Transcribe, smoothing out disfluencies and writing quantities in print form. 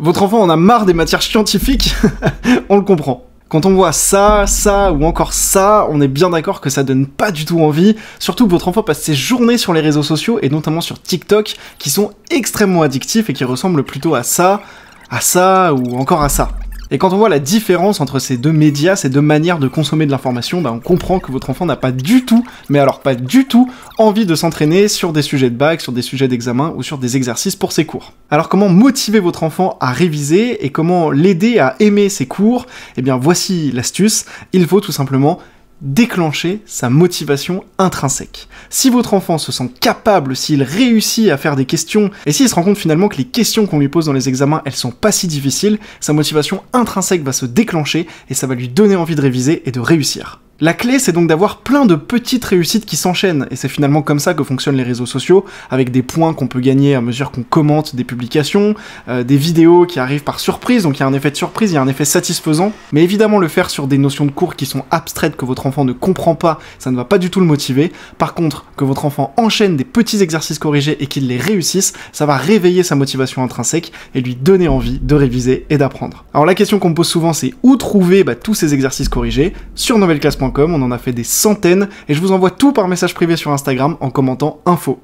Votre enfant en a marre des matières scientifiques? On le comprend. Quand on voit ça, ça ou encore ça, on est bien d'accord que ça donne pas du tout envie, surtout que votre enfant passe ses journées sur les réseaux sociaux et notamment sur TikTok, qui sont extrêmement addictifs et qui ressemblent plutôt à ça ou encore à ça. Et quand on voit la différence entre ces deux médias, ces deux manières de consommer de l'information, on comprend que votre enfant n'a pas du tout, mais alors pas du tout, envie de s'entraîner sur des sujets de bac, sur des sujets d'examen ou sur des exercices pour ses cours. Alors comment motiver votre enfant à réviser et comment l'aider à aimer ses cours? Eh bien voici l'astuce, il faut tout simplement déclencher sa motivation intrinsèque. Si votre enfant se sent capable, s'il réussit à faire des questions, et s'il se rend compte finalement que les questions qu'on lui pose dans les examens, elles sont pas si difficiles, sa motivation intrinsèque va se déclencher et ça va lui donner envie de réviser et de réussir. La clé, c'est donc d'avoir plein de petites réussites qui s'enchaînent, et c'est finalement comme ça que fonctionnent les réseaux sociaux, avec des points qu'on peut gagner à mesure qu'on commente des publications, des vidéos qui arrivent par surprise, donc il y a un effet de surprise, il y a un effet satisfaisant, mais évidemment le faire sur des notions de cours qui sont abstraites, que votre enfant ne comprend pas, ça ne va pas du tout le motiver. Par contre, que votre enfant enchaîne des petits exercices corrigés et qu'il les réussisse, ça va réveiller sa motivation intrinsèque et lui donner envie de réviser et d'apprendre. Alors la question qu'on me pose souvent, c'est où trouver tous ces exercices corrigés? Sur novelleclasse.com, on en a fait des centaines, et je vous envoie tout par message privé sur Instagram en commentant info.